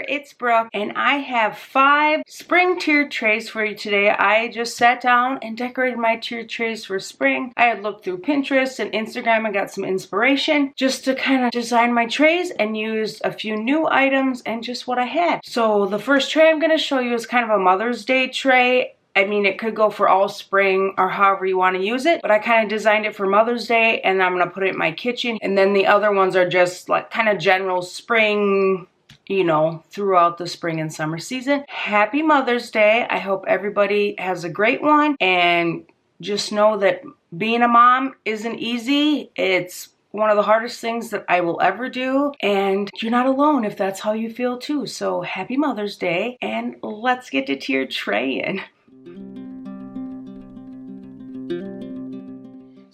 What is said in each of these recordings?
there, it's Brooke, and I have 5 spring tiered trays for you today. I just sat down and decorated my tiered trays for spring. I had looked through Pinterest and Instagram and got some inspiration just to kind of design my trays and used a few new items and just what I had. So the first tray I'm going to show you is kind of a Mother's Day tray. I mean, it could go for all spring or however you want to use it, but I kind of designed it for Mother's Day and I'm going to put it in my kitchen. And then the other ones are just like kind of general spring, you know, throughout the spring and summer season. Happy Mother's Day. I hope everybody has a great one, and just know that being a mom isn't easy. It's one of the hardest things that I will ever do, and you're not alone if that's how you feel too. So happy Mother's Day, and let's get to tiered tray in.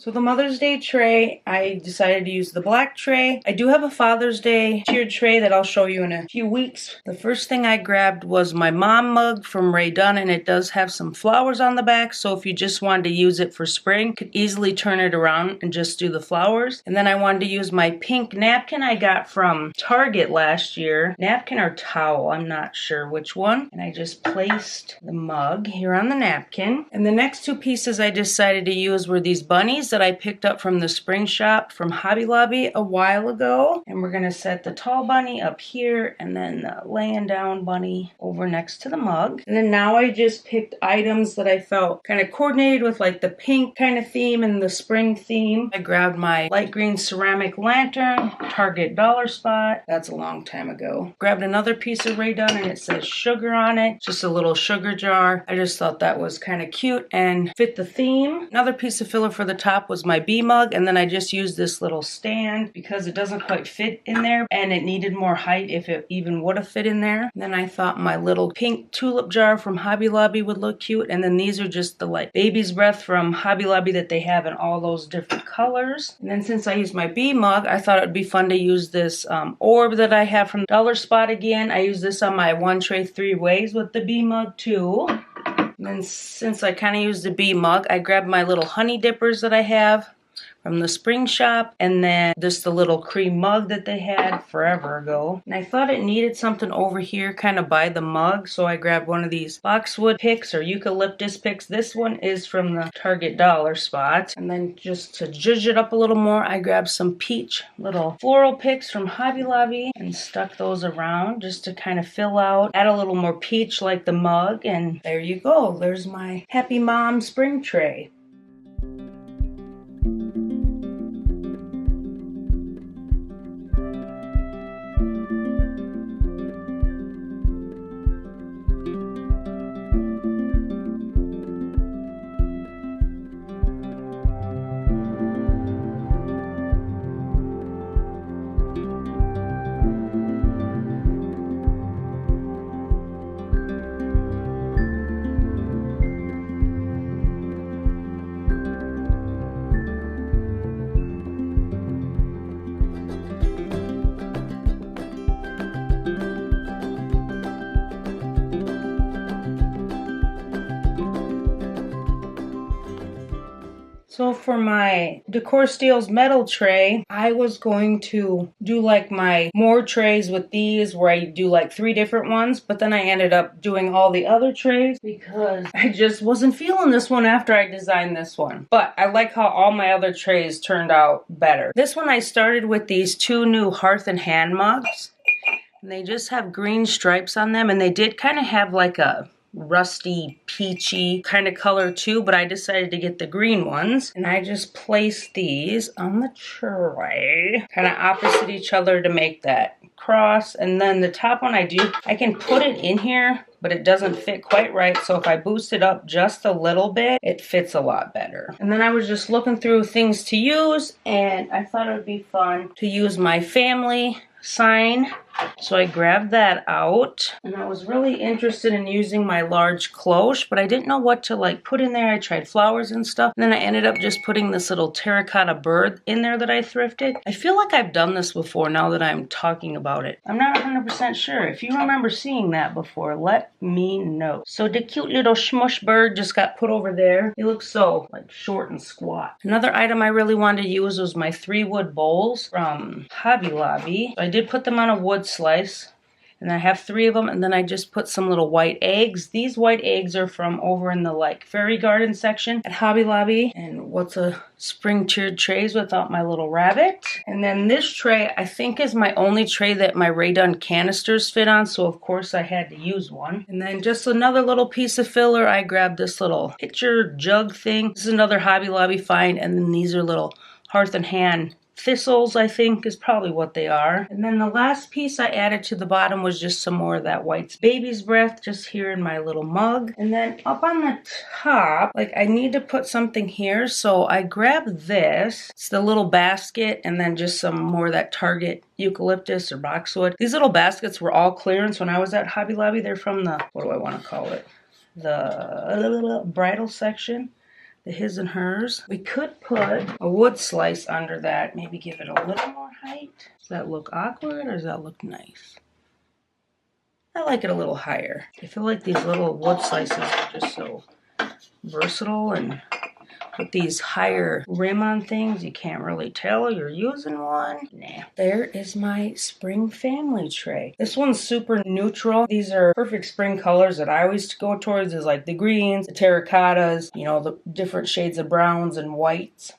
So the Mother's Day tray, I decided to use the black tray. I do have a Father's Day tiered tray that I'll show you in a few weeks. The first thing I grabbed was my mom mug from Rae Dunn, and it does have some flowers on the back, so if you just wanted to use it for spring, you could easily turn it around and just do the flowers. And then I wanted to use my pink napkin I got from Target last year. Napkin or towel, I'm not sure which one. And I just placed the mug here on the napkin. And the next 2 pieces I decided to use were these bunnies that I picked up from the spring shop from Hobby Lobby a while ago. And we're going to set the tall bunny up here and then the laying down bunny over next to the mug. And then now I just picked items that I felt kind of coordinated with like the pink kind of theme and the spring theme. I grabbed my light green ceramic lantern, Target dollar spot. That's a long time ago. Grabbed another piece of Rae Dunn and it says sugar on it. Just a little sugar jar. I just thought that was kind of cute and fit the theme. Another piece of filler for the top was my bee mug, and then I just used this little stand because it doesn't quite fit in there and it needed more height if it even would have fit in there. And then I thought my little pink tulip jar from Hobby Lobby would look cute, and then these are just the like baby's breath from Hobby Lobby that they have in all those different colors. And then since I used my bee mug, I thought it would be fun to use this orb that I have from Dollar Spot again. I use this on my 1 tray 3 ways with the bee mug too. And then since I kind of used the bee mug, I grabbed my little honey dippers that I have from the spring shop, and then just the little cream mug that they had forever ago. And I thought it needed something over here kind of by the mug, so I grabbed one of these boxwood picks or eucalyptus picks. This one is from the Target dollar spot. And then just to zhuzh it up a little more, I grabbed some peach little floral picks from Hobby Lobby and stuck those around just to kind of fill out, add a little more peach like the mug, and there you go. There's my Happy Mom spring tray. So for my Decor Steels metal tray, I was going to do like my more trays with these where I do like 3 different ones, but then I ended up doing all the other trays because I just wasn't feeling this one after I designed this one. But I like how all my other trays turned out better. This one I started with these 2 new Hearth and Hand mugs, and they just have green stripes on them, and they did kind of have like a rusty peachy kind of color too, but I decided to get the green ones, and I just placed these on the tray kind of opposite each other to make that cross. And then the top one I can put it in here, but it doesn't fit quite right, so if I boost it up just a little bit, it fits a lot better. And then I was just looking through things to use, and I thought it would be fun to use my family sign. So I grabbed that out, and I was really interested in using my large cloche, but I didn't know what to like put in there. I tried flowers and stuff, and then I ended up just putting this little terracotta bird in there that I thrifted. I feel like I've done this before now that I'm talking about it. I'm not 100% sure. If you remember seeing that before, let me know. So the cute little smush bird just got put over there. It looks so like short and squat. Another item I really wanted to use was my 3 wood bowls from Hobby Lobby. So I did put them on a wood slice, And I have 3 of them, and then I just put some little white eggs. These white eggs are from over in the like fairy garden section at Hobby Lobby. And what's a spring tiered trays without my little rabbit? And then this tray I think is my only tray that my Rae Dunn canisters fit on, so of course I had to use one. And then just another little piece of filler, I grabbed this little pitcher jug thing. This is another Hobby Lobby find, and then these are little Hearth and Hand thistles, I think is probably what they are. And then the last piece I added to the bottom was just some more of that white baby's breath just here in my little mug. And then up on the top, like I need to put something here, so I grabbed this. It's the little basket, and then just some more of that Target eucalyptus or boxwood. These little baskets were all clearance when I was at Hobby Lobby. They're from the, what do I want to call it? The bridal section. The his and hers. We could put a wood slice under that, maybe give it a little more height. Does that look awkward or does that look nice? I like it a little higher. I feel like these little wood slices are just so versatile, and with these higher rim on things, you can't really tell you're using one. Nah. There is my spring family tray. This one's super neutral. These are perfect spring colors that I always go towards, is like the greens, the terracottas, you know, the different shades of browns and whites.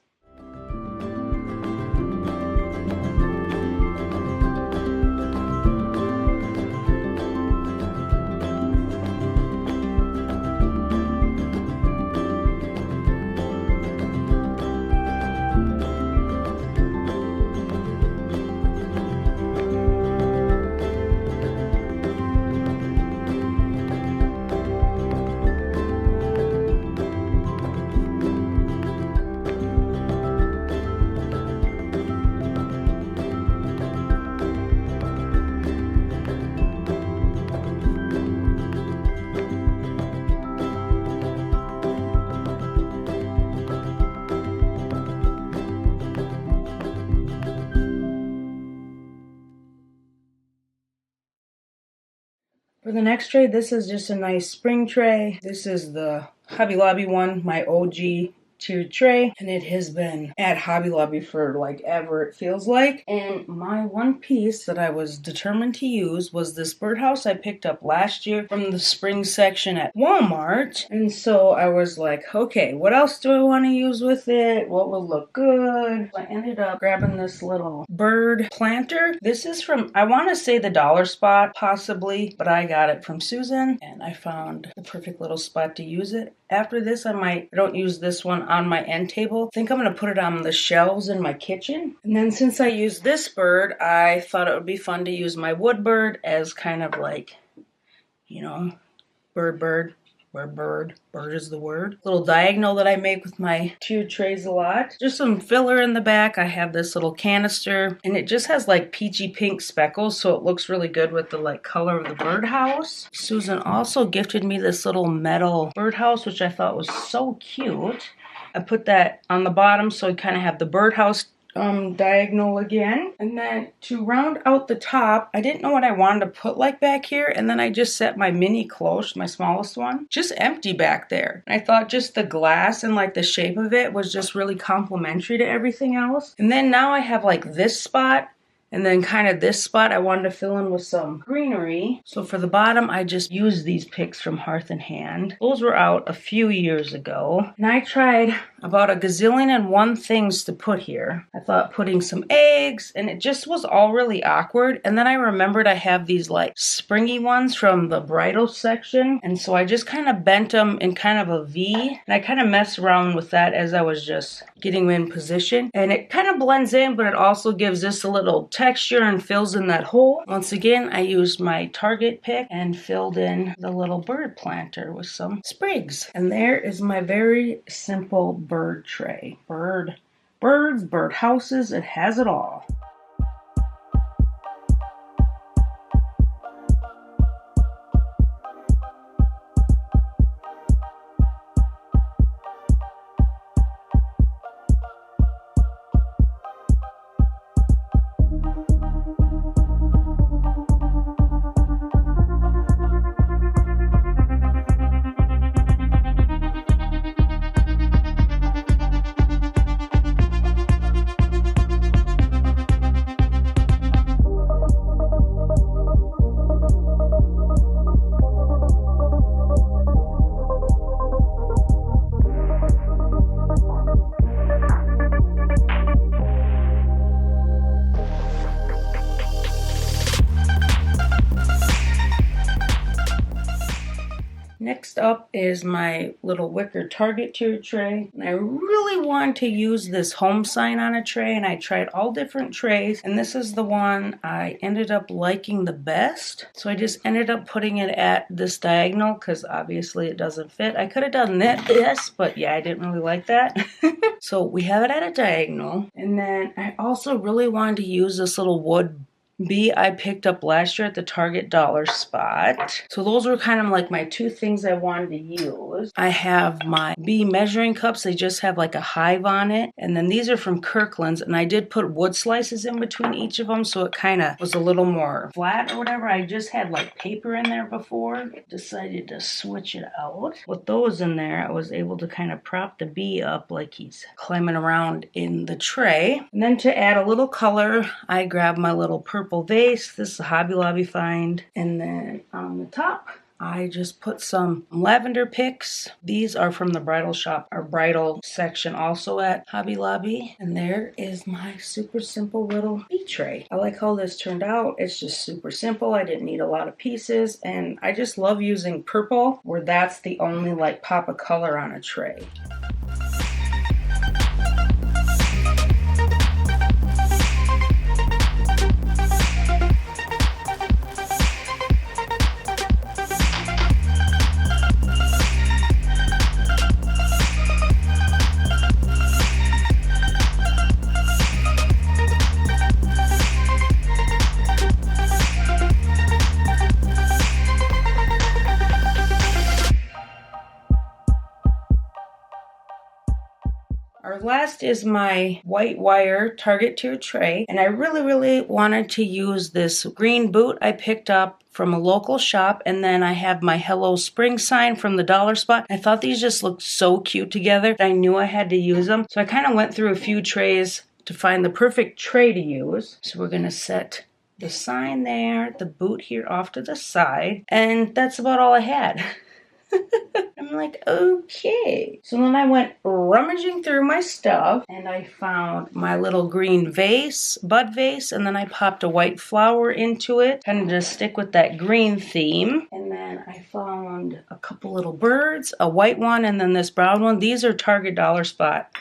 For the next tray, this is just a nice spring tray. This is the Hobby Lobby one, my OG tiered tray, and it has been at Hobby Lobby for like ever, it feels like. And my one piece that I was determined to use was this birdhouse I picked up last year from the spring section at Walmart. And so I was like, okay, what else do I want to use with it? What will look good? I ended up grabbing this little bird planter. This is from, I want to say the Dollar Spot, possibly, but I got it from Susan, and I found the perfect little spot to use it. After this, I don't use this one on my end table. I think I'm going to put it on the shelves in my kitchen. And then since I used this bird, I thought it would be fun to use my wood bird as kind of like, you know, bird is the word. Little diagonal that I make with my tiered trays a lot. Just some filler in the back. I have this little canister, and it just has like peachy pink speckles, so it looks really good with the like color of the birdhouse. Susan also gifted me this little metal birdhouse, which I thought was so cute. I put that on the bottom so I kind of have the birdhouse diagonal again. And then to round out the top, I didn't know what I wanted to put like back here, and then I just set my mini cloche, my smallest one, just empty back there. And I thought just the glass and like the shape of it was just really complimentary to everything else. And then now I have like this spot, and then kind of this spot I wanted to fill in with some greenery. So for the bottom, I just used these picks from Hearth and Hand. Those were out a few years ago. And I tried about a gazillion and one things to put here. I thought putting some eggs, and it just was all really awkward. And then I remembered I have these like springy ones from the bridal section. And so I just kind of bent them in kind of a V. And I kind of messed around with that as I was just getting them in position. And it kind of blends in, but it also gives this a little texture and fills in that hole. Once again, I used my Target pick and filled in the little bird planter with some sprigs. And there is my very simple bird tray. Birds, bird houses, it has it all. Next up is my little wicker Target tier tray. And I really want to use this home sign on a tray, and I tried all different trays, and this is the one I ended up liking the best. So I just ended up putting it at this diagonal because obviously it doesn't fit. I could have done this, but yeah, I didn't really like that. So we have it at a diagonal. And then I also really wanted to use this little wood bee I picked up last year at the Target dollar spot. So those were kind of like my two things I wanted to use. I have my bee measuring cups. They just have like a hive on it. And then these are from Kirkland's, and I did put wood slices in between each of them, so it kind of was a little more flat or whatever. I just had like paper in there before. Decided to switch it out. With those in there, I was able to kind of prop the bee up like he's climbing around in the tray. And then to add a little color, I grabbed my little purple vase. This is a Hobby Lobby find. And then on the top, I just put some lavender picks. These are from the bridal shop, our bridal section also at Hobby Lobby. And there is my super simple little bee tray. I like how this turned out. It's just super simple. I didn't need a lot of pieces. And I just love using purple where that's the only like pop of color on a tray. Our last is my white wire Target tier tray, and I really wanted to use this green boot I picked up from a local shop, and then I have my Hello Spring sign from the dollar spot. I thought these just looked so cute together. I knew I had to use them, so I kind of went through a few trays to find the perfect tray to use. So we're gonna set the sign there, the boot here off to the side, and that's about all I had. I'm like, okay. So then I went rummaging through my stuff, and I found my little green vase, bud vase, and then I popped a white flower into it, kind of to stick with that green theme. And then I found a couple little birds, a white one, and then this brown one. These are Target dollar spot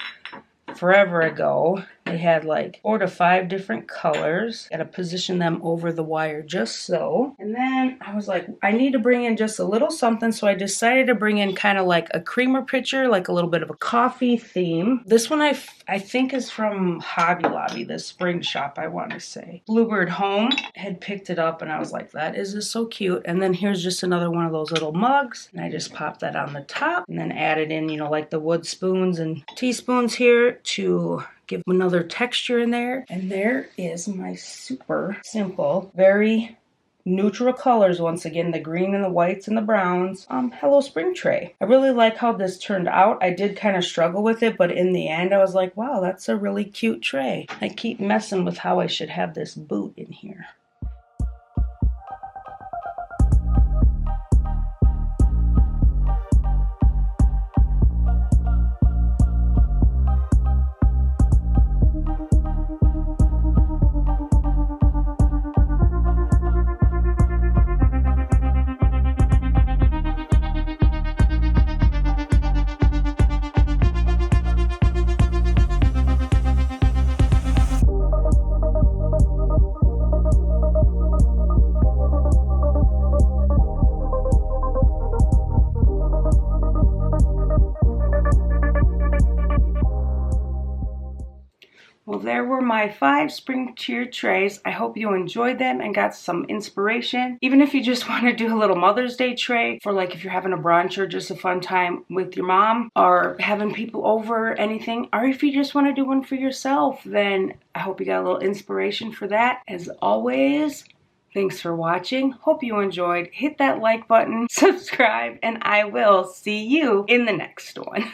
forever ago. They had like 4 to 5 different colors. Gotta position them over the wire just so. And then I was like, I need to bring in just a little something, so I decided to bring in kind of like a creamer pitcher, like a little bit of a coffee theme. This one I think is from Hobby Lobby, the spring shop, I want to say. Bluebird Home had picked it up, and I was like, that is just so cute. And then here's just another one of those little mugs, and I just popped that on the top, and then added in, you know, like the wood spoons and teaspoons here to give another texture in there. And there is my super simple, very neutral colors, once again, the green and the whites and the browns, Hello Spring tray. I really like how this turned out. I did kind of struggle with it, but in the end I was like, wow, that's a really cute tray. I keep messing with how I should have this boot in here. Well, there were my 5 spring tier trays. I hope you enjoyed them and got some inspiration. Even if you just want to do a little Mother's Day tray for like if you're having a brunch or just a fun time with your mom or having people over or anything, or if you just want to do one for yourself, then I hope you got a little inspiration for that. As always, thanks for watching. Hope you enjoyed. Hit that like button, subscribe, and I will see you in the next one.